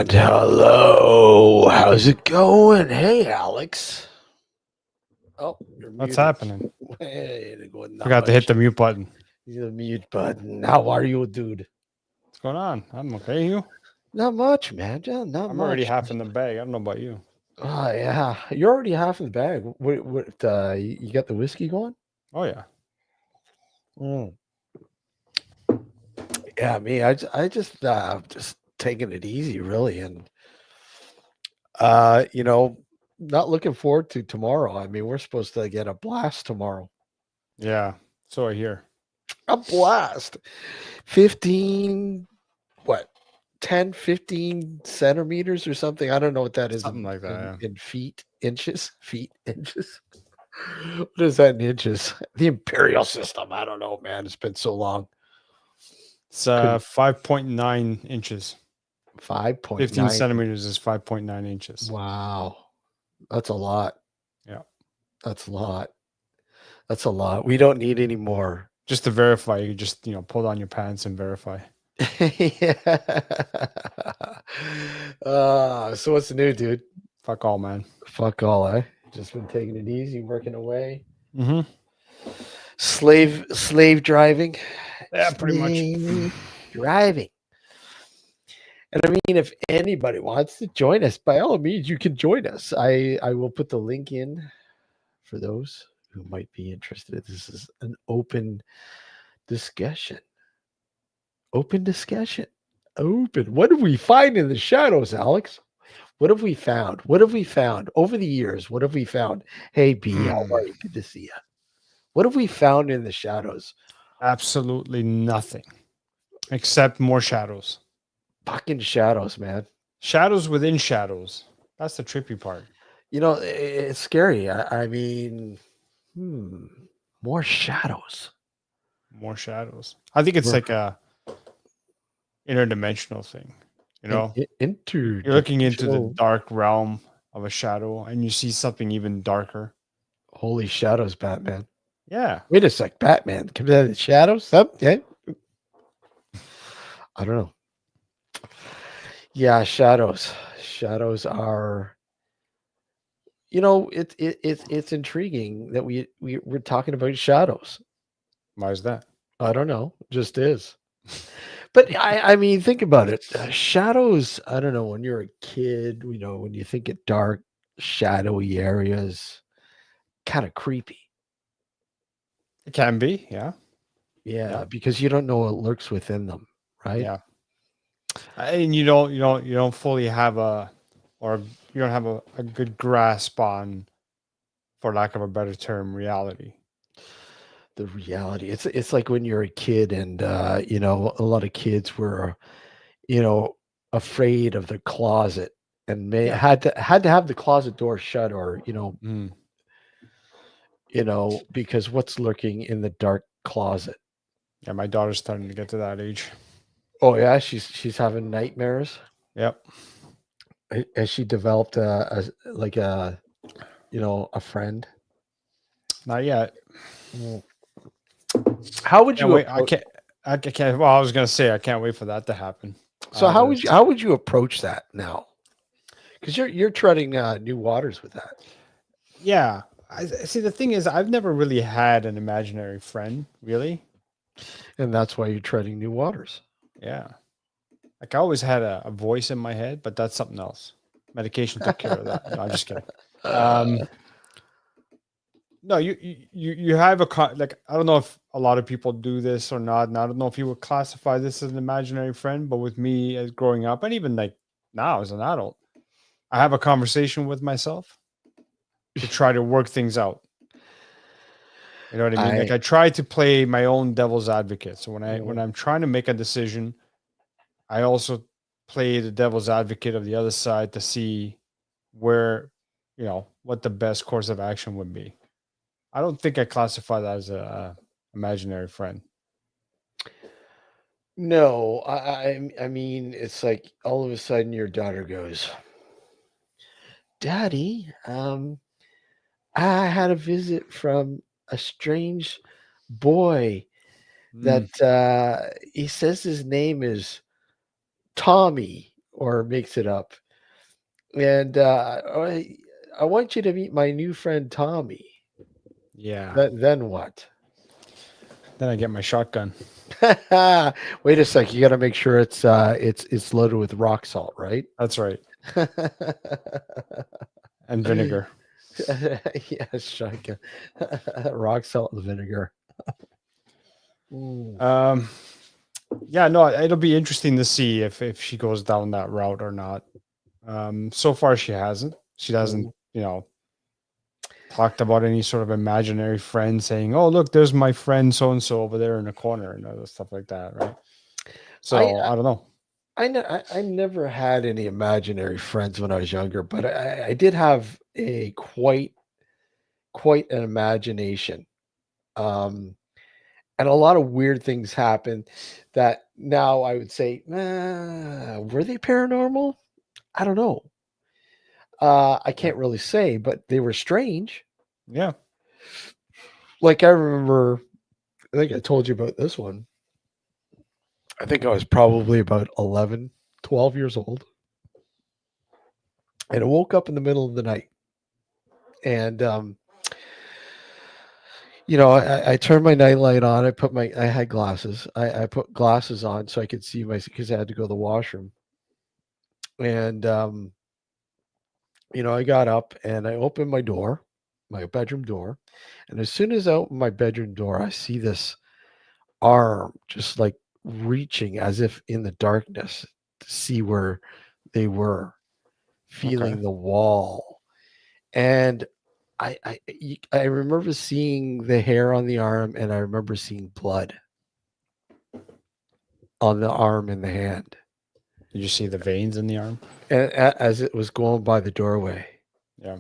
And hello, how's it going? Hey, Alex. Oh, you're What's muted. happening? Hey, not Forgot to hit much. the mute button. The mute button. How are you, dude? What's going on? I'm okay. You? Not much, man. Yeah, not I'm already much. half in the bag. I don't know about you. Oh, yeah. You're already half in the bag. You got the whiskey going? Oh yeah. Mm. Yeah, me. Just taking it easy, really, and uh, you know, not looking forward to tomorrow. I mean, we're supposed to get a blast tomorrow. Yeah. So I hear. A blast. 15 what 10, 15 centimeters or something. I don't know what that is Something like that. Yeah. in feet inches. What is that in inches? The imperial system. I don't know, man. It's been so long. It's Couldn't 5.9 inches. 15 5.9. centimeters is 5.9 inches. Wow. That's a lot. Yeah. That's a lot. That's a lot. We don't need any more. Just to verify, you just pull down your pants and verify. Yeah. So what's new, dude? Fuck all, man. Fuck all, eh? Just been taking it easy, working away. Mm-hmm. Slave driving. Yeah, pretty much. Slave driving. And I mean, if anybody wants to join us, by all means, you can join us. I will put the link in for those who might be interested. This is an open discussion. Open discussion. Open. What did we find in the shadows, Alex? What have we found? What have we found over the years? What have we found? Hey, B, how Hmm. are you? Good to see you. What have we found in the shadows? Absolutely nothing except more shadows. Fucking shadows, man. Shadows within shadows. That's the trippy part. You know, it's scary. I mean, more shadows. More shadows. I think it's We're like a interdimensional thing. You know, you're looking into the interdimensional. dark realm of a shadow and you see something even darker. Holy shadows, Batman. Yeah. Wait a sec, Batman. Comes out of the shadows? Up? Yeah. I don't know. Yeah, shadows. Shadows are. It's intriguing that we're talking about shadows. Why is that? I don't know, just is. But I mean, think about it. Shadows. I don't know. When you're a kid, when you think of dark, shadowy areas, kind of creepy. It can be. Yeah. Yeah, Yeah. because you don't know what lurks within them, right? Yeah. And you don't fully have or you don't have a good grasp on, for lack of a better term, reality. The reality. It's like when you're a kid, and a lot of kids were, you know, afraid of the closet, and may Yeah. had to have the closet door shut, or Mm. because what's lurking in the dark closet? Yeah. My daughter's starting to get to that age. Oh yeah, she's having nightmares. Yep. Has she developed like a friend? Not yet. Mm. How would Can't you wait. I approach? can't. I can't. Well, I was gonna say I can't wait for that to happen. So Uh, the, how would you approach that now? Because you're treading new waters with that, Yeah. I see. The thing is, I've never really had an imaginary friend, really. and that's why you're treading new waters. Yeah. Like I always had a voice in my head, but that's something else. Medication took care of that. No, I'm just kidding. Um, no, you have like I don't know if a lot of people do this or not, and I don't know if you would classify this as an imaginary friend. But with me as growing up, and even like now as an adult, I have a conversation with myself to try to work things out. You know what I mean? Like I I try to play my own devil's advocate. So when mm, I'm trying to make a decision, I also play the devil's advocate of the other side to see where, what the best course of action would be. I don't think I classify that as a imaginary friend. no, I mean, it's like all of a sudden your daughter goes, "Daddy, I had a visit from a strange boy that Mm. he says his name is Tommy or makes it up. And I want you to meet my new friend Tommy. Yeah. Then what? Then I get my shotgun. Wait a sec. You got to make sure it's loaded with rock salt, right? That's right. And vinegar. Yes, shotgun. Rock salt and vinegar. Mm. Um, yeah, no, it'll be interesting to see if she goes down that route or not. So far she hasn't. She doesn't, Mm. talked about any sort of imaginary friend saying, "Oh, look, there's my friend so and so over there in the corner," and other stuff like that, right? I So I don't know. I never had any imaginary friends when I was younger, but I did have a quite an imagination. Um, and a lot of weird things happened that now I would say, were they paranormal? I don't know. I Yeah. can't really say, but they were strange. Yeah. Like I remember, I think I told you about this one. I think I was probably about 11, 12 years old. And I woke up in the middle of the night. And, I turned my nightlight on. I had glasses. I put glasses on so I could see because I had to go to the washroom. And, I got up and I opened my bedroom door. And as soon as I open my bedroom door, I see this arm just like reaching as if in the darkness to see where they were, Okay. feeling the wall. And I remember seeing the hair on the arm, and I remember seeing blood on the arm and the hand, Did you see the veins in the arm? and as it was going by the doorway. Yeah.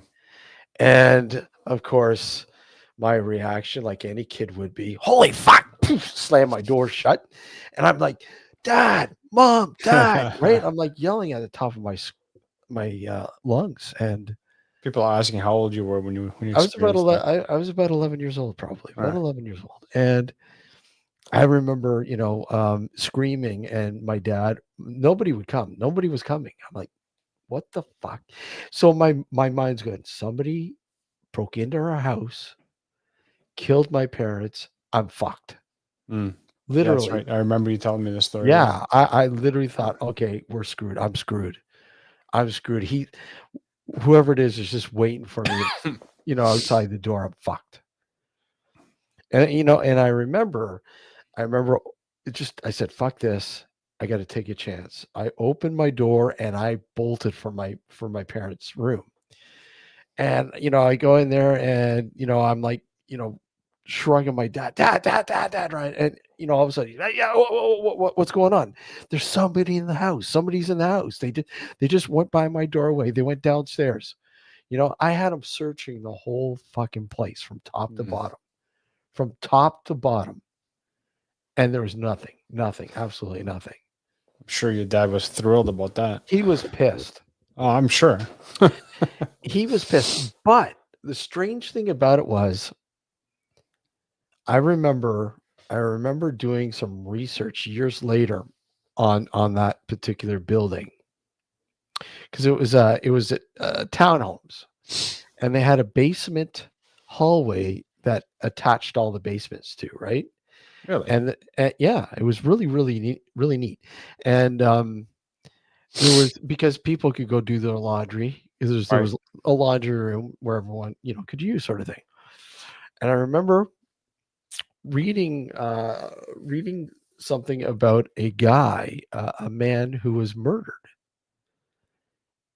And of course, my reaction, like any kid would be, "Holy fuck!" Poof, slam my door shut, and I'm like, "Dad, Mom, Dad!" Right? I'm like yelling at the top of my lungs, and People are asking how old you were when you I was about experienced that. I was about 11 years old, probably All about right. 11 years old, and I remember, screaming, and my dad. Nobody would come. Nobody was coming. I'm like, "What the fuck?" So my mind's going. Somebody broke into our house, killed my parents. I'm fucked. Mm. Yeah, that's Literally. right. I remember you telling me this story. Yeah. Yeah. I literally thought, okay, we're screwed. I'm screwed. I'm screwed. Whoever it is just waiting for me, outside the door. I'm fucked. And and I remember I said, fuck this. I got to take a chance. I opened my door and I bolted from my parents' room. And I go in there and I'm like, shrugging my dad, right? And all of a sudden, yeah, what's going on? There's somebody in the house. Somebody's in the house. They just went by my doorway. They went downstairs. I had them searching the whole fucking place Mm. from top to bottom, and there was nothing, absolutely nothing. I'm sure your dad was thrilled about that. He was pissed. Oh, I'm sure. He was pissed. But the strange thing about it was, I remember I remember doing some research years later on that particular building, because it was townhomes, and they had a basement hallway that attached all the basements to, right? Really? And yeah, it was really neat, really neat. And there was, because people could go do their laundry. There was Right. a laundry room where everyone could use, sort of thing. And I remember reading something about a guy, a man who was murdered,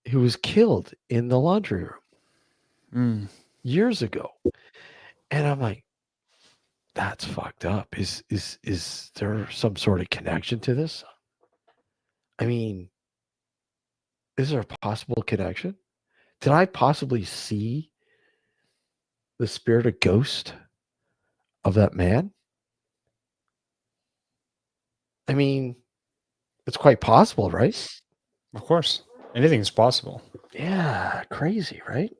who was killed in the laundry room Mm. years ago. And I'm like, that's fucked up. Is there some sort of connection to this? I mean, is there a possible connection? Did I possibly see the spirit of ghost of that man? I mean, it's quite possible, right? Of course. Anything's possible. Yeah, crazy, right?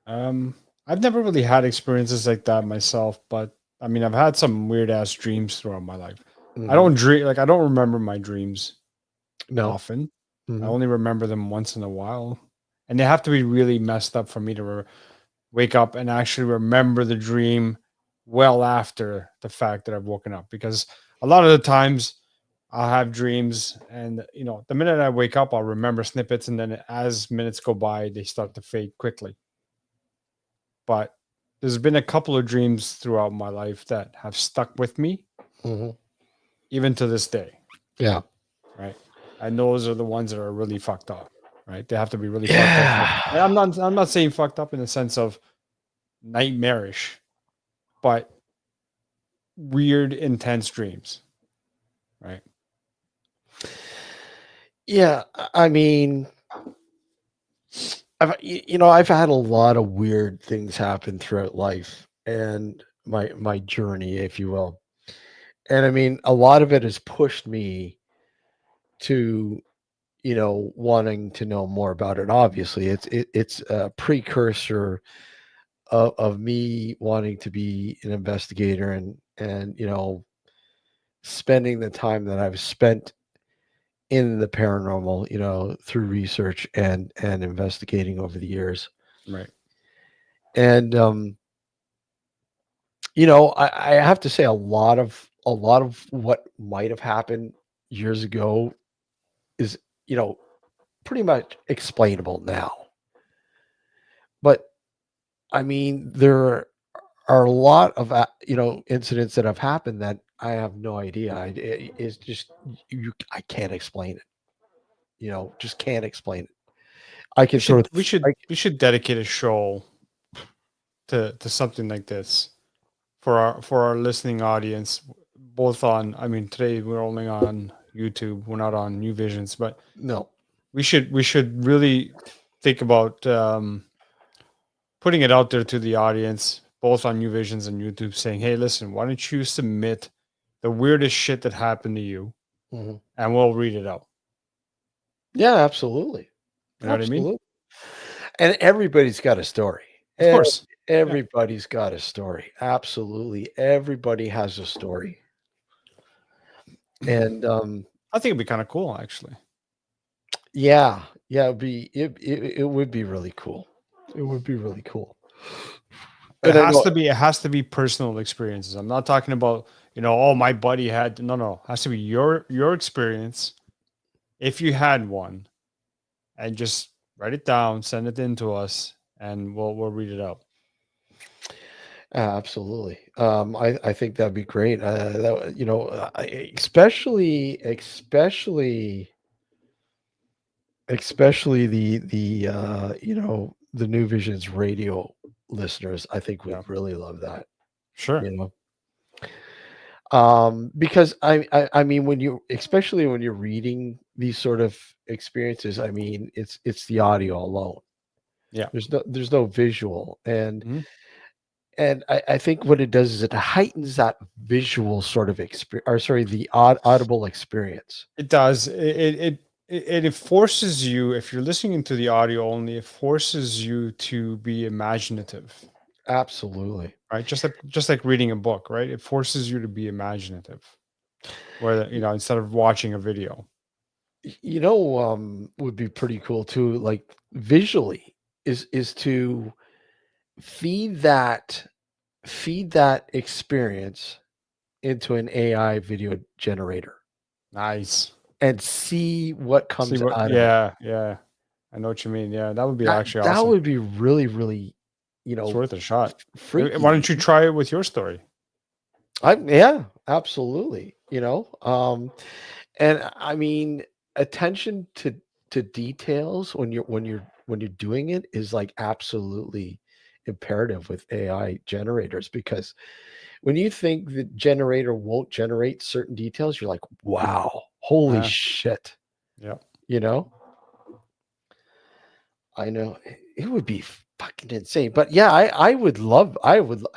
Um, I've never really had experiences like that myself, but I mean, I've had some weird ass dreams throughout my life. I Hmm. don't dream, like, I don't remember my dreams No. often. I Mhm. only remember them once in a while, and they have to be really messed up for me to wake up and actually remember the dream well after the fact that I've woken up. Because a lot of the times I'll have dreams, and the minute I wake up, I'll remember snippets, and then as minutes go by, they start to fade quickly. But there's been a couple of dreams throughout my life that have stuck with me Mhm. even to this day, Yeah. right? And those are the ones that are really fucked up, right? They have to be really fucked up. Yeah. And I'm not saying fucked up in the sense of nightmarish, but weird, intense dreams, right? Yeah. I mean, I've had a lot of weird things happen throughout life and my journey, if you will. And I mean, a lot of it has pushed me to, wanting to know more about it. Obviously, it's a precursor of me wanting to be an investigator and spending the time that I've spent in the paranormal, through research and investigating over the years. Right. And I have to say a lot of what might have happened years ago is, pretty much explainable now. But I mean, there are a lot of incidents that have happened that I have no idea. It's just I can't explain it. Just can't explain it. I We can sort should of we should we should dedicate a show to something like this for our listening audience, both on, I mean, today we're only on YouTube, we're not on New Visions, but no. we should really think about putting it out there to the audience, both on New Visions and YouTube, saying, "Hey, listen, why don't you submit the weirdest shit that happened to you, Mhm. and we'll read it out." Yeah, absolutely, You know what I mean? absolutely. And everybody's got a story. Of course. Yeah, Everybody's got a story. Absolutely, everybody has a story. And I think it'd be kind of cool, actually. yeah, yeah, it would be really cool. It would be really cool. But it And I has know to be it has to be personal experiences. I'm not talking about, oh, my buddy had, no, no. It has to be your experience if you had one, and just write it down, send it in to us, and we'll read it out. absolutely. I think that'd be great. Especially the New Visions radio listeners, I think Yeah. would really love that. Sure. You know, because I mean, when you, especially when you're reading these sort of experiences, I mean, it's the audio alone. Yeah. There's no visual, and Mhm. I think what it does is it heightens that visual sort of experience, or sorry, the audible experience. It does. It forces you, if you're listening to the audio only, it forces you to be imaginative, Absolutely. right? Just like reading a book, right? It forces you to be imaginative, where instead of watching a video. Would be pretty cool too, like visually, is to feed that feed that experience into an AI video generator Nice. and see what See comes what? out of it. Yeah, yeah. I know what you mean. Yeah, that would be That actually that awesome. would be really, really, you It's know, worth a shot. Why freaky. don't you try it with your story? Yeah, absolutely. And I mean, attention to details when you're doing it is like absolutely imperative with AI generators, because when you think the generator won't generate certain details, you're like, wow, holy Uh, shit. yeah. You know, I know it would be fucking insane. But yeah,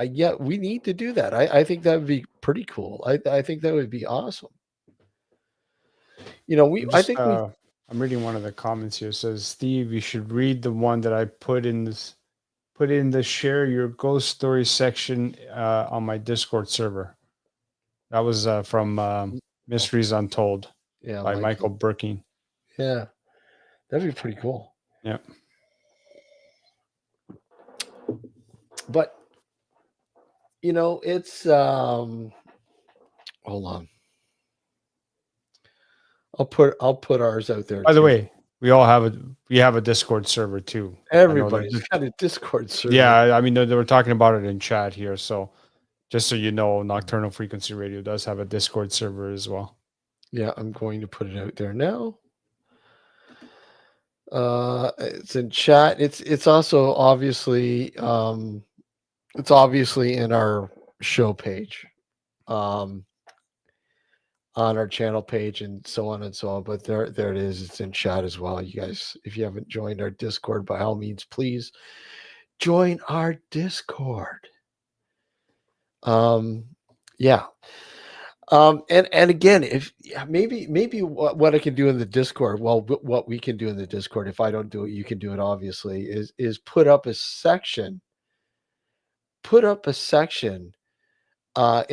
yeah, we need to do that. I think that would be pretty cool. I think that would be awesome. I'm I just think we, I'm reading one of the comments here. It says, Steve, you should read the one that I put in the share your ghost story section on my Discord server. That was from oh, Mysteries Untold yeah, by Michael. Michael Burking. Yeah. That'd be pretty cool. Yeah. But it's hold on. I'll put ours out there By the too. way, we have a Discord server too. I know Everybody's that. got a Discord server. Yeah, I mean they were talking about it in chat here. So just so you know, Nocturnal Frequency Radio does have a Discord server as well. Yeah, I'm going to put it out there now. It's in chat. It's also obviously in our show page. On our channel page and so on and so on. But there it is. It's in chat as well. You guys, if you haven't joined our Discord, by all means, please join our Discord. Yeah. And again, if maybe what I can do in the Discord, well, what we can do in the Discord, if I don't do it, you can do it. Obviously, is put up a section in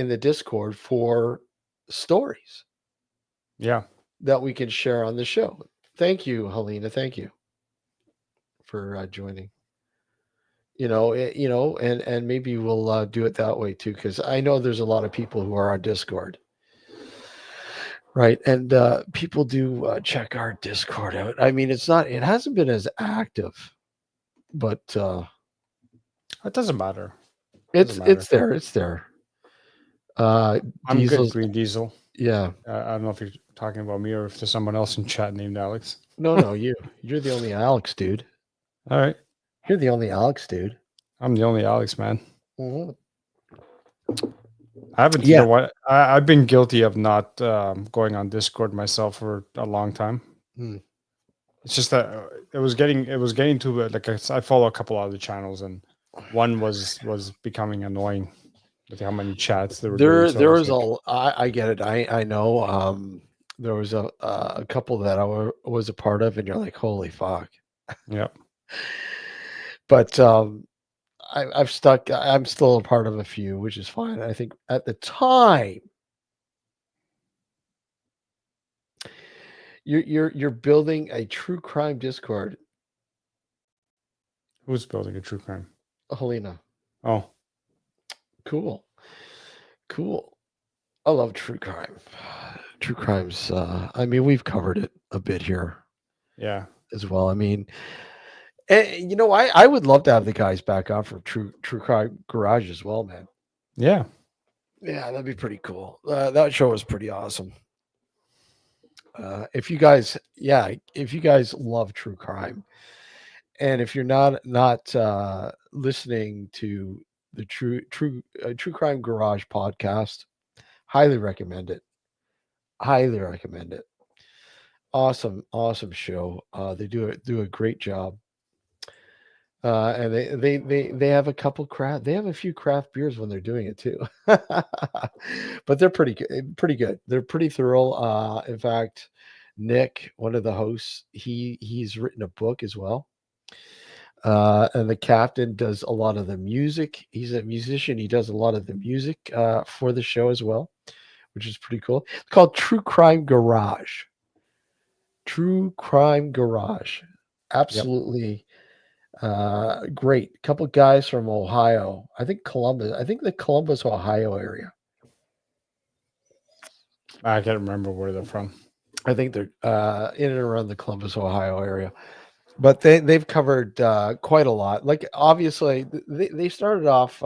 the Discord for stories Yeah. that we can share on the show. Thank you, Helena. Thank you for joining. And maybe we'll do it that way too, because I know there's a lot of people who are on Discord, right? And people do check our Discord out. I mean, it hasn't been as active, but It doesn't matter. it's there. It's there. I'm good, Diesel's, Green Diesel. yeah. I don't know if you're talking about me or if there's someone else in chat named Alex. No, you're the only Alex, dude. All right. You're the only Alex, dude. I'm the only Alex, man. Mm-hmm. I haven't, Yeah. I've been guilty of not going on Discord myself for a long time. It's just that it was getting to like I follow a couple other channels, and one was becoming annoying with how many chats they were doing. So There was I get it. I know. There was a couple that I was a part of, and you're like, holy fuck. Yeah. But I'm stuck. I'm still a part of a few, which is fine. I think at the time, you're building a true crime Discord. Who's building a true crime? Helena. Oh, cool. I love true crime. True crimes. I mean, we've covered it a bit here. Yeah. As well. I mean, I would love to have the guys back on for True Crime Garage as well, man. Yeah. Yeah, that'd be pretty cool. That show was pretty awesome. If you guys love true crime, and if you're not listening to the True Crime Garage podcast, highly recommend it. Highly recommend it. Awesome show. They do a great job. And they have a couple they have a few craft beers when they're doing it too. But they're pretty good. They're pretty thorough. In fact, Nick, one of the hosts, he's written a book as well. And the captain does a lot of the music. He's a musician. He does a lot of the music for the show as well, which is pretty cool. It's called True Crime Garage. True Crime Garage. Absolutely. Great. Couple guys from Ohio. I think the Columbus, Ohio area. I can't remember where they're from. I think they're in and around the Columbus, Ohio area. But they've covered quite a lot. Like obviously they started off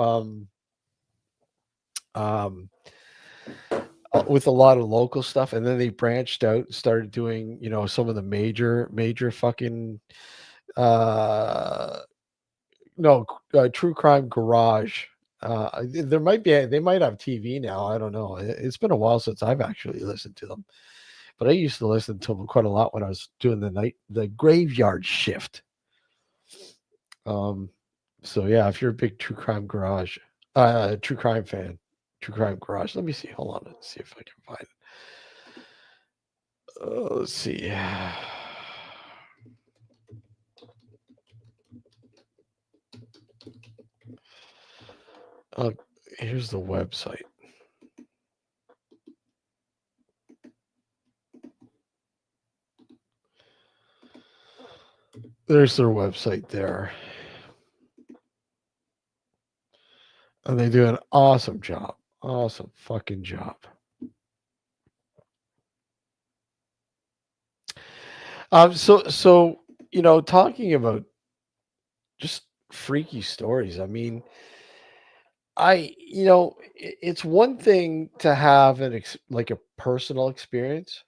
with a lot of local stuff, and then they branched out, started doing, some of the major fucking True Crime Garage. They might have TV now. I don't know. It's been a while since I've actually listened to them, but I used to listen to them quite a lot when I was doing the graveyard shift. So yeah, if you're a big True Crime Garage, True Crime fan, True Crime Garage. Let me see. Hold on. Let's see if I can find it. Let's see. Here's the website. There's their website there. And they do an awesome job. Awesome fucking job. So talking about just freaky stories. I mean, it's one thing to have like a personal experience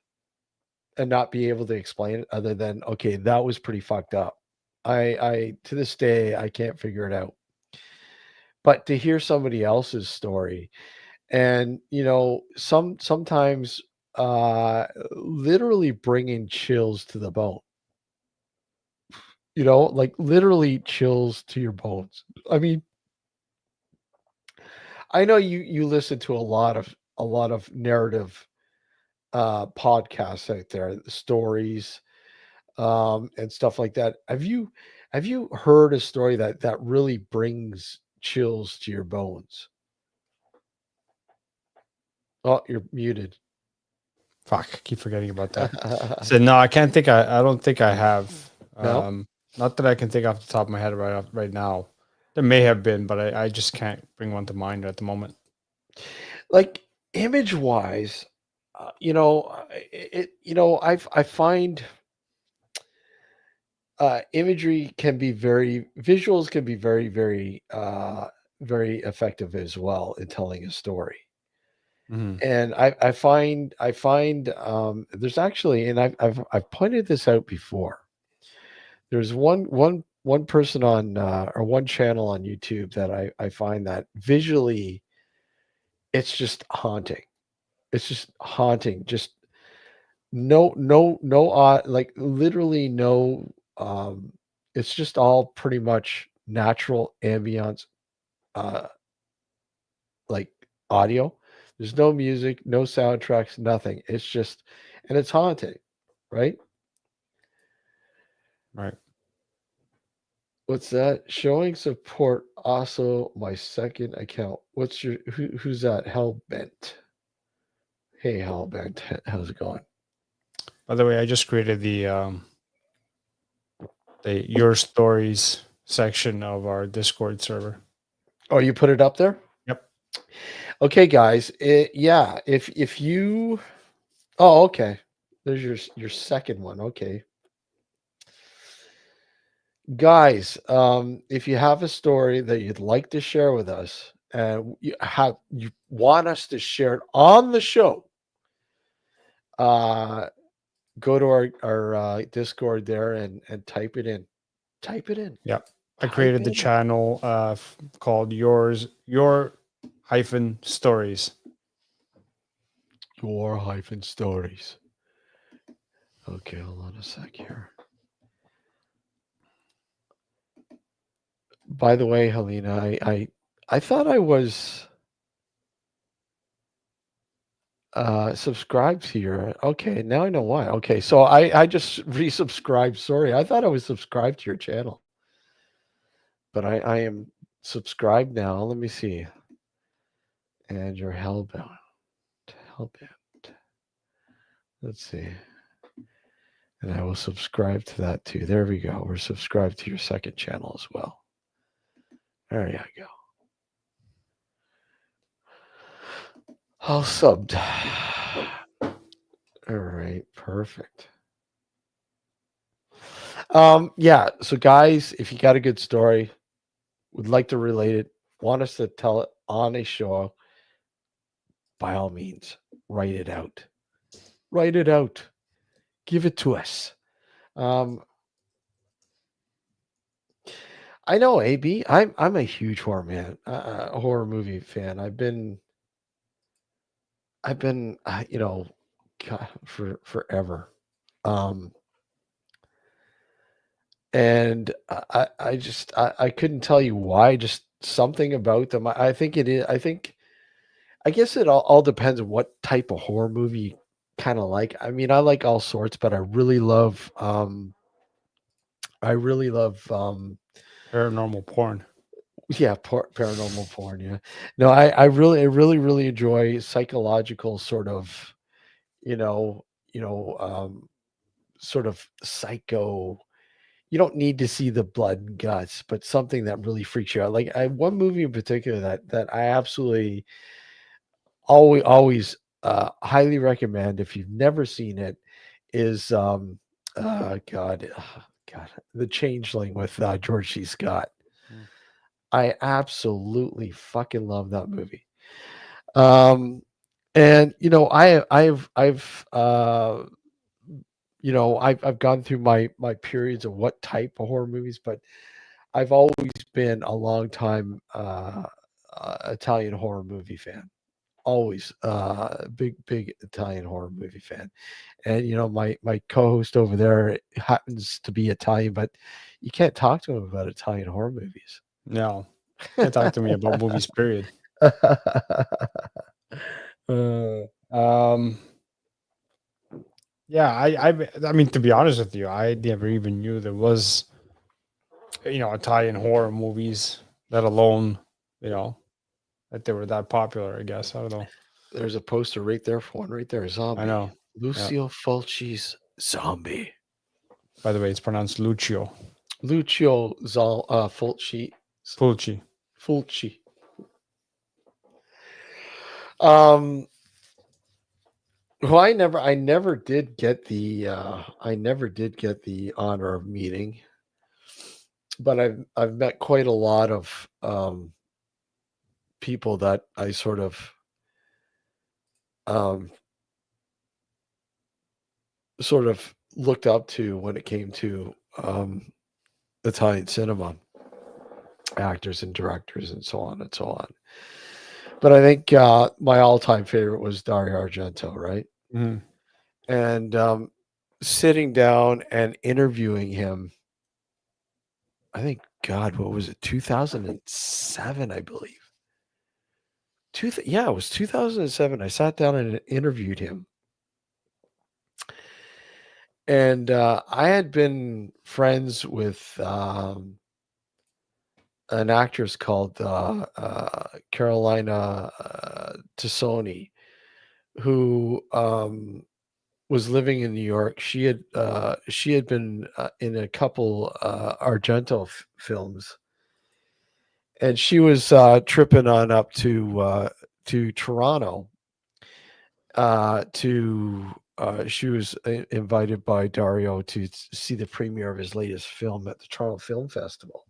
and not be able to explain it other than, okay, that was pretty fucked up. I to this day I can't figure it out. But to hear somebody else's story and sometimes literally bringing chills to the bone, like literally chills to your bones. I mean, I know you listen to a lot of narrative podcasts out there, stories, and stuff like that. Have you heard a story that really brings chills to your bones? Oh, you're muted. Fuck, I keep forgetting about that. So no, I can't think. I don't think I have. No, Not that I can think off the top of my head right now. There may have been, but I just can't bring one to mind at the moment. like image wise, I find imagery can be very visuals can be very very effective as well in telling a story. Hmm. And I find there's actually, and I've pointed this out before. There's one person on or one channel on YouTube that I find that visually it's just haunting. It's just haunting. Just no like literally no it's just all pretty much natural ambience, uh like audio. There's no music, no soundtracks, nothing. It's just, and it's haunting, right? Right. What's that? Showing support also my second account. Who's that? Hellbent. Hey Hellbent, how's it going? By the way, I just created the your stories section of our Discord server. Oh, you put it up there? Yep. Okay, guys. Yeah, if you oh, okay. There's your second one. Okay. Guys, if you have a story that you'd like to share with us and you want us to share it on the show, uh go to our Discord there and type it in. Type it in. Yep. I Type created the it in. channel called your hyphen stories. Your hyphen stories. Okay, hold on a sec here. By the way, Helena, I thought I was subscribed to your, okay, now I know why. Okay, so I just resubscribed. Sorry. I thought I was subscribed to your channel. But I am subscribed now. Let me see. And you're hellbound. Hellbound. Let's see. And I will subscribe to that too. There we go. We're subscribed to your second channel as well. There you go. All subbed. All right, perfect. Yeah. So guys, if you got a good story, would like to relate it, want us to tell it on a show, by all means, write it out. Write it out. Give it to us. Um, I know, AB. I'm a huge horror movie fan. I've been God, for forever. Um, and I couldn't tell you why. Just something about them. I think it is. I guess it all depends on what type of horror movie you kind of like. I mean, I like all sorts, but I really love Paranormal porn. yeah, paranormal porn. Yeah, no, I really enjoy psychological sort of, you know, sort of psycho, you don't need to see the blood and guts, but something that really freaks you out. Like one movie in particular that I absolutely always highly recommend if you've never seen it is God, The Changeling with George C. Scott. Mm. I absolutely fucking love that movie. Um, and I've gone through my periods of what type of horror movies, but I've always been a long time Italian horror movie fan. Always big Italian horror movie fan. And my co-host over there happens to be Italian, but you can't talk to him about Italian horror movies. No, can't talk to me about movies. Period. Uh, Um, yeah, I mean, to be honest with you, I never even knew there was, Italian horror movies, let alone, you know, that they were that popular. I guess I don't know. there's a poster right there for one right there. I Zombie. know. Yeah. Lucio Fulci's Zombie. By the way, it's pronounced Lucio Fulci. Fulci. Fulci. Um, who I never did get the honor of meeting, but I've met quite a lot of people that I um, sort of looked up to when it came to Italian cinema, actors and directors and so on and so on. But I think my all-time favorite was Dario Argento, right? Mhm. And sitting down and interviewing him, I think, God, what was it, 2007, I believe. Yeah, it was 2007. I sat down and interviewed him. And I had been friends with an actress called Carolina Tassoni, who was living in New York. She had been in a couple Argento films, and she was tripping on up to Toronto to. She was invited by Dario to see the premiere of his latest film at the Toronto Film Festival.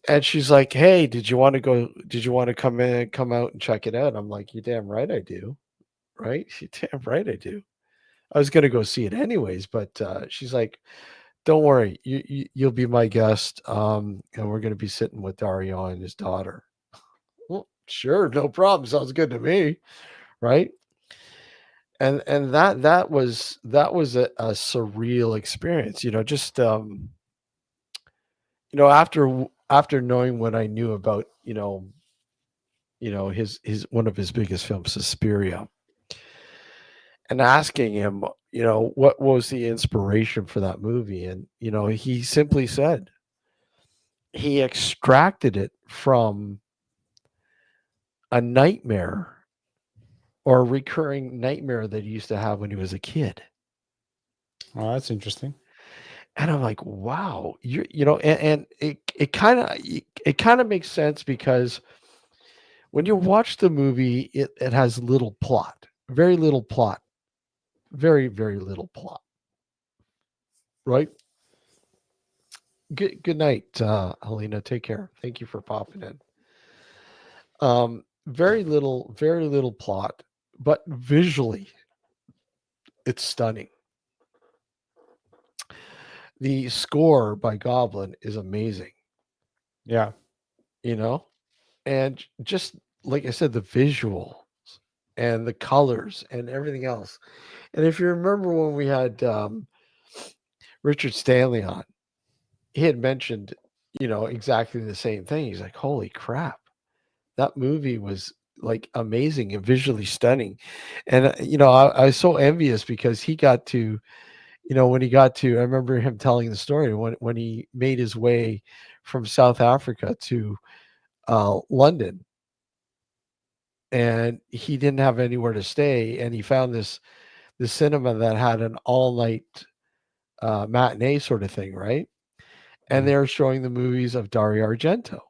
And she's like, "Hey, did you want to go? Did you want to come out and check it out?" I'm like, "You damn right I do." Right? She damn right I do. I was gonna go see it anyways, but she's like, "Don't worry, you'll be my guest, and we're gonna be sitting with Dario and his daughter." Well, sure, no problem. Sounds good to me, right? And that was a surreal experience. Just after knowing what I knew about his one of his biggest films, Suspiria, and asking him, what was the inspiration for that movie, and he simply said he extracted it from a nightmare or a recurring nightmare that he used to have when he was a kid. Oh, that's interesting. And I'm like, wow, and it kind of makes sense because when you watch the movie, it has little plot, very little plot, very, very little plot, right? Good night, Helena. Take care. Thank you for popping in. Very little plot, but visually, it's stunning. The score by Goblin is amazing, Yeah. you know, and just like I said, the visuals and the colors and everything else. And if you remember when we had Richard Stanley on, he had mentioned, exactly the same thing. He's like, "Holy crap, that movie was like amazing and visually stunning." And I was so envious because he got to, when he got to, I remember him telling the story when he made his way from South Africa to London, and he didn't have anywhere to stay, and he found this cinema that had an all night matinee sort of thing, right? And Mhm. they're showing the movies of Dario Argento.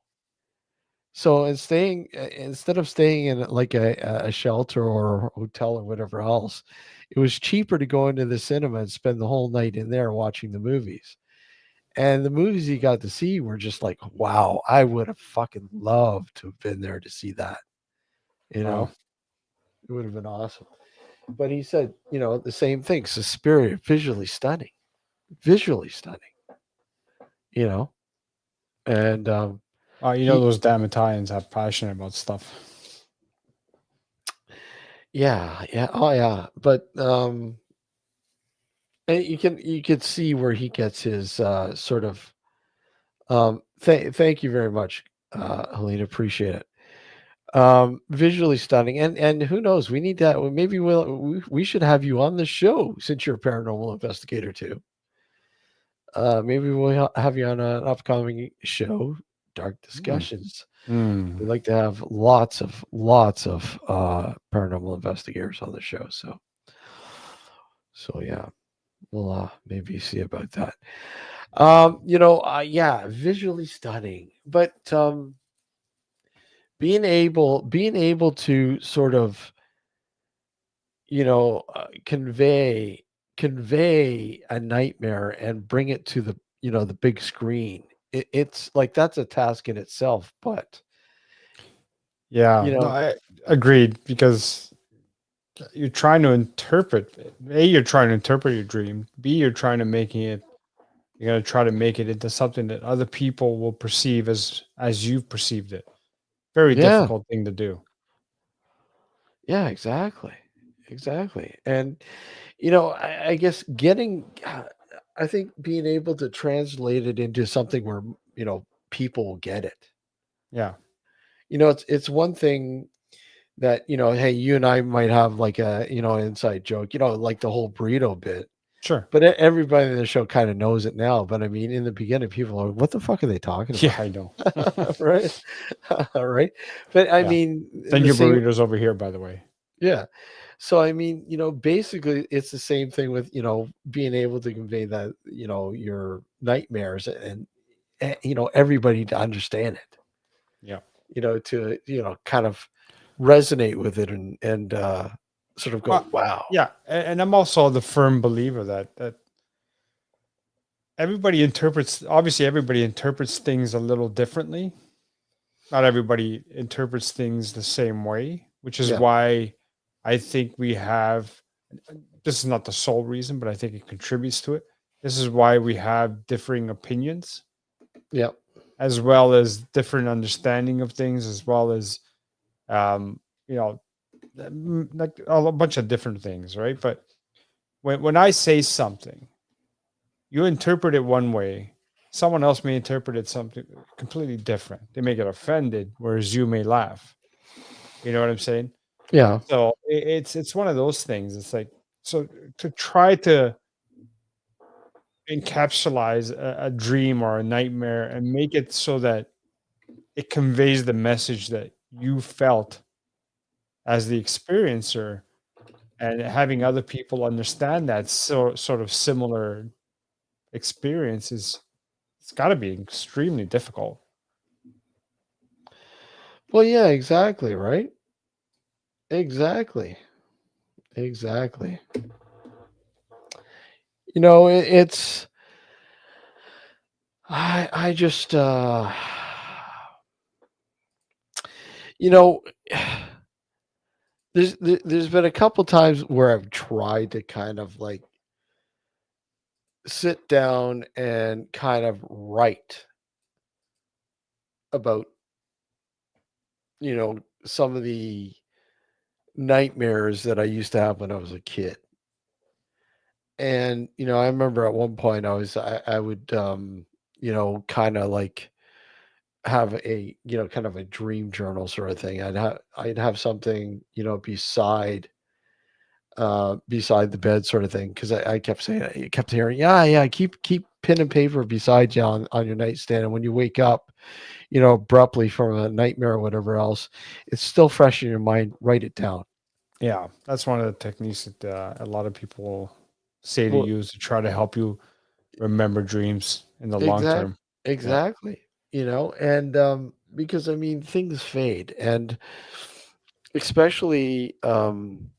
So instead of staying in like a shelter or a hotel or whatever else, it was cheaper to go into the cinema and spend the whole night in there watching the movies. And the movies he got to see were just like, wow, I would have fucking loved to have been there to see that. You Wow. know, it would have been awesome. But he said, the same thing, Suspiria, visually stunning, you know, and You know he, those damn Italians have passion about stuff. yeah, yeah, oh yeah, but and you could see where he gets his sort of thank you very much, Helena, appreciate it. Visually stunning, and who knows, we need that. Maybe we should have you on the show since you're a paranormal investigator too. Maybe we'll have you on an upcoming show, Dark Mm. Discussions. Mm. We'd like to have lots of paranormal investigators on the show. So yeah, we'll maybe see about that. Yeah, visually stunning, but being able to sort of convey a nightmare and bring it to the big screen. It's like that's a task in itself, but Yeah, you no, know, I agreed because you're trying to interpret it. A, you're trying to interpret your dream. B, you're trying to making it. You're gonna try to make it into something that other people will perceive as you've perceived it. Very yeah, difficult thing to do. yeah, exactly. And I guess I think being able to translate it into something where people will get it. Yeah, It's one thing that hey, you and I might have like a an inside joke, like the whole burrito bit. sure. But everybody in the show kind of knows it now. But I mean, in the beginning, people are, what the fuck are they talking Yeah, about? I know. Right? Right. But I Yeah. mean, Send the your same, burritos over here, by the way. yeah. So I mean, basically, it's the same thing with being able to convey that your nightmares and everybody to understand it. Yeah. To kind of resonate with it and sort of go, Well, wow. yeah, and I'm also the firm believer that everybody interprets. Obviously, everybody interprets things a little differently. Not everybody interprets things the same way, which is Yeah. why I think we have. This is not the sole reason, but I think it contributes to it. This is why we have differing opinions, Yeah. as well as different understanding of things, as well as um, you know, like a bunch of different things, right? But when I say something, you interpret it one way, someone else may interpret it something completely different. They may get offended, whereas you may laugh. You know what I'm saying? Yeah. So it's one of those things. It's like, so to try to encapsulate a dream or a nightmare and make it so that it conveys the message that you felt as the experiencer, and having other people understand that sort of similar experiences, it's got to be extremely difficult. Well, yeah, exactly. Right. Exactly. Exactly. It's I just you know there's been a couple times where I've tried to kind of like sit down and kind of write about some of the nightmares that I used to have when I was a kid. And I remember at one point I would kind of like have a kind of a dream journal sort of thing. I'd have something beside the bed sort of thing, because I kept saying, I kept hearing, yeah, keep pen and paper beside you on your nightstand, and when you wake up abruptly from a nightmare or whatever else, it's still fresh in your mind, write it down. Yeah, that's one of the techniques that a lot of people say to Well, use to try to help you. remember dreams in the long Exact term. Yeah. exactly. And because I mean things fade, and especially when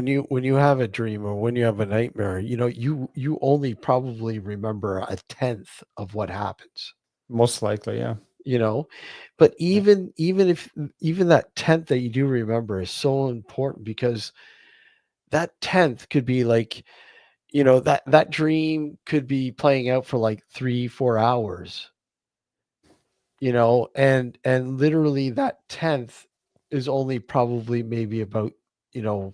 you have a dream or when you have a nightmare, you only probably remember a tenth of what happens, Most likely, yeah. you know. But Yeah. even that tenth that you do remember is so important, because that tenth could be like, that dream could be playing out for like 3-4 hours, and literally that tenth is only probably maybe about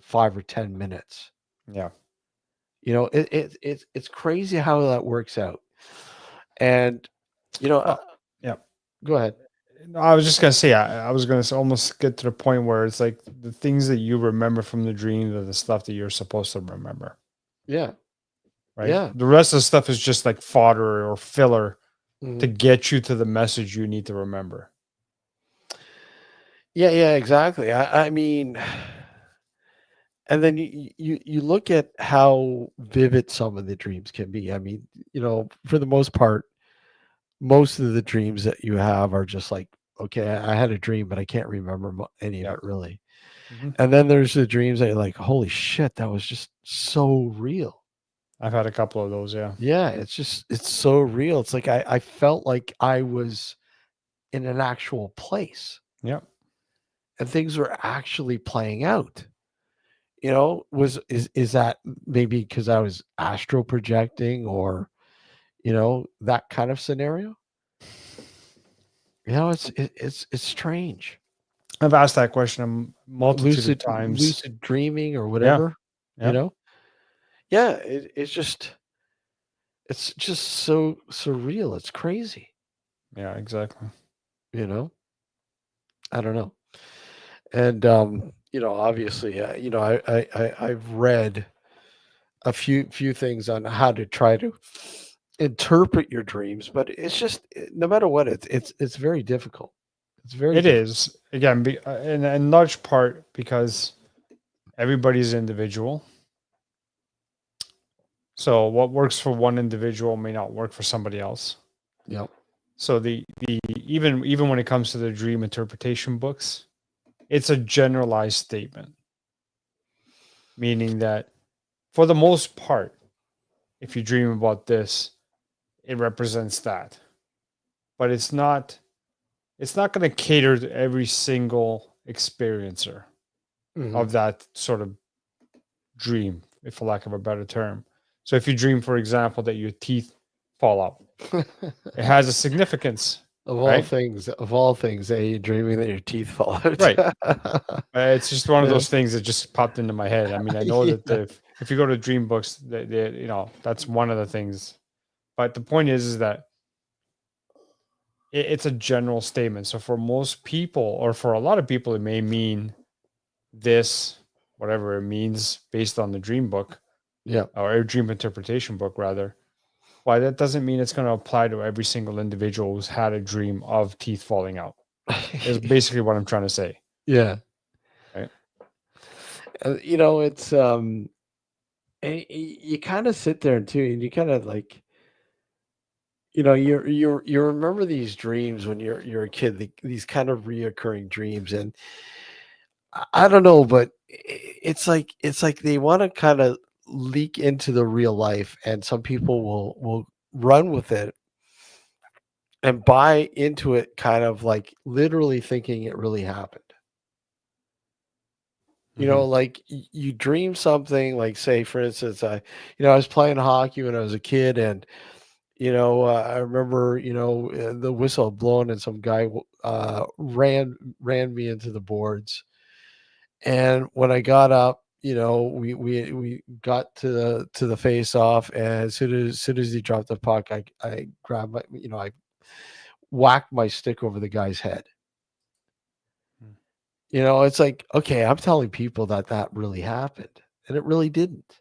5 or 10 minutes. Yeah. It's crazy how that works out. And Well, yeah. go ahead. No, I was just gonna say, I was gonna almost get to the point where it's like the things that you remember from the dream are the stuff that you're supposed to remember, Yeah, right? yeah. The rest of the stuff is just like fodder or filler to Mhm. get you to the message you need to remember. Yeah, exactly. I mean, and then you look at how vivid some of the dreams can be. I mean, for the most part, most of the dreams that you have are just like, okay, I had a dream, but I can't remember any of Yeah. it really. Hmm. And then there's the dreams that you're like, holy shit, that was just so real. I've had a couple of those. Yeah. Yeah, it's so real. It's like I felt like I was in an actual place, Yeah. and things were actually playing out. Is that maybe because I was astral projecting, or that kind of scenario? It's strange. I've asked that question a multitude of Lucid times. lucid dreaming or Yeah. whatever, you Yeah. know? Yeah, it's just so surreal. It's crazy, Yeah. Exactly. you know? I don't know. And obviously, I've read a few things on how to try to interpret your dreams, but it's just no matter what, it's very difficult. It's very It difficult. is again, in large part because everybody's individual. So what works for one individual may not work for somebody else. Yep. So the even when it comes to the dream interpretation books, it's a generalized statement, meaning that for the most part, if you dream about this, it represents that. But it's not going to cater to every single experiencer Hmm. of that sort of dream, if for lack of a better term. So if you dream, for example, that your teeth fall out, it has a significance, right? Of all things, dreaming that your teeth fall out. Right. It's just one of Yeah. those things that just popped into my head. I mean, I know that Yeah. if you go to dream books, that's one of the things. But the point is that it's a general statement. So for most people, or for a lot of people, it may mean this, whatever it means, based on the dream book Yeah. or a dream interpretation book, rather. Why that doesn't mean it's going to apply to every single individual who's had a dream of teeth falling out. Is basically what I'm trying to say. Yeah. Right? It's you kind of sit there too, and you kind of like, you remember these dreams when you're a kid, these kind of reoccurring dreams, and I don't know, but it's like they want to kind of leak into the real life, and some people will run with it and buy into it, kind of like literally thinking it really happened. Hmm. Like you dream something, like say for instance, I was playing hockey when I was a kid, and I remember the whistle blowing, and some guy ran me into the boards. And when I got up, we got to the face off, and as soon as he dropped the puck, I grabbed I whacked my stick over the guy's head. It's like, okay, I'm telling people that really happened, and it really didn't,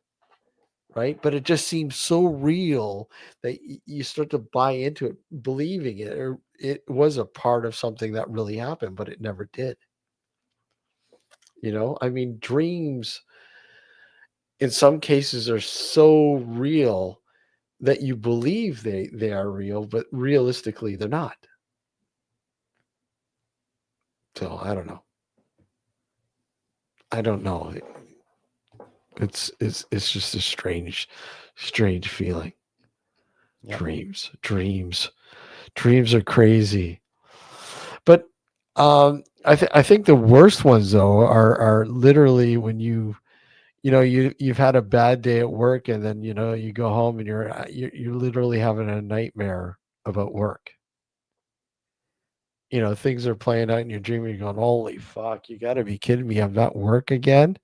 right? But it just seems so real that you start to buy into it, believing it, or it was a part of something that really happened, but it never did. I mean, dreams in some cases are so real, that you believe they are real, but realistically they're not. So I don't know. I don't know. It's just a strange feeling. Yep. Dreams are crazy. But I think the worst ones though are literally when you've had a bad day at work, and then you go home and you're literally having a nightmare about work. Things are playing out in your dream. You're going, holy fuck, you got to be kidding me! I'm at work again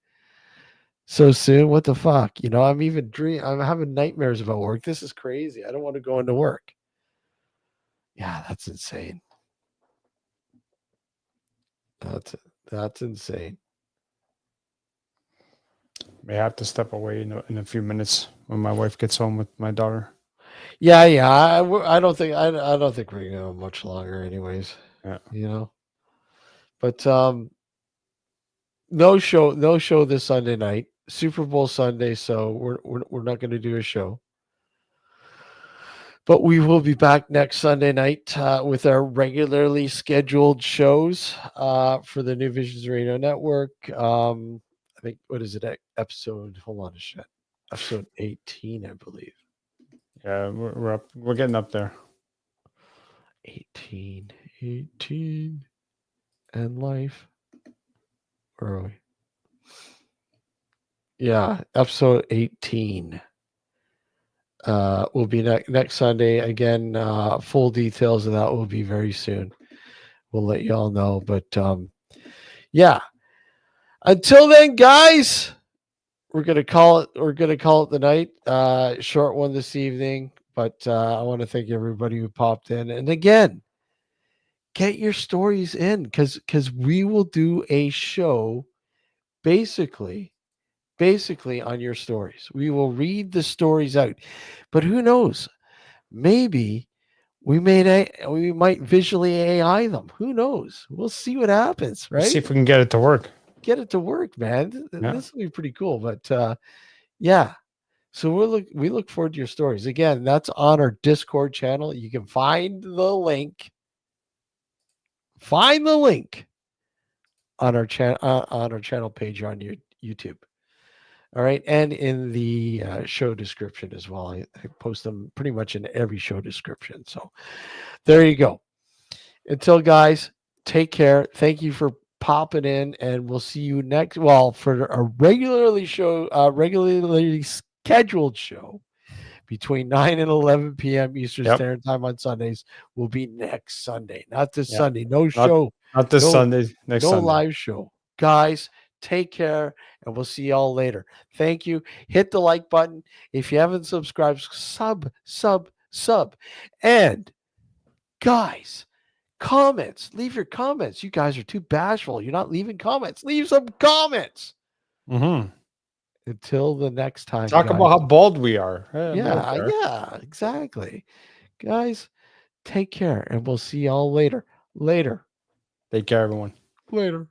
so soon. What the fuck? I'm having nightmares about work. This is crazy. I don't want to go into work. Yeah, that's insane. That's insane. May have to step away in a few minutes when my wife gets home with my daughter. Yeah. I don't think we're gonna go much longer, anyways. Yeah. But no show this Sunday night. Super Bowl Sunday, so we're not going to do a show. But we will be back next Sunday night with our regularly scheduled shows for the New Visions Radio Network. I think, what is it? Episode, hold on a shit. Episode 18, I believe. Yeah, we're up. We're getting up there. 18 and life. Where are we? Yeah, episode 18. Will be next Sunday. Again, full details of that will be very soon. We'll let you all know. But yeah. Until then, guys, we're gonna call it the night. Short one this evening. But I want to thank everybody who popped in. And again, get your stories in because we will do a show basically on your stories. We will read the stories out. But who knows? Maybe we might visually AI them. Who knows? We'll see what happens, right? Let's see if we can get it to work. Get it to work, man. Yeah. This will be pretty cool. But yeah. So we look forward to your stories. Again, that's on our Discord channel. You can find the link. Find the link on our channel page on your YouTube. All right, and in the show description as well. I post them pretty much in every show description. So there you go. Until, guys, take care. Thank you for popping in, and we'll see you next. Well, for a regularly scheduled show between 9 and 11 p.m. Eastern Standard Time on Sundays will be next Sunday, not this Sunday. No show. Not this Sunday. Next Sunday. No live show. Guys, take care, and we'll see y'all later. Thank you. Hit the like button. If you haven't subscribed, sub. And guys, comments. Leave your comments. You guys are too bashful. You're not leaving comments. Leave some comments. Mm-hmm. Until the next time. Talk about how bald we are. Yeah, exactly. Guys, take care, and we'll see y'all later. Take care, everyone. Later.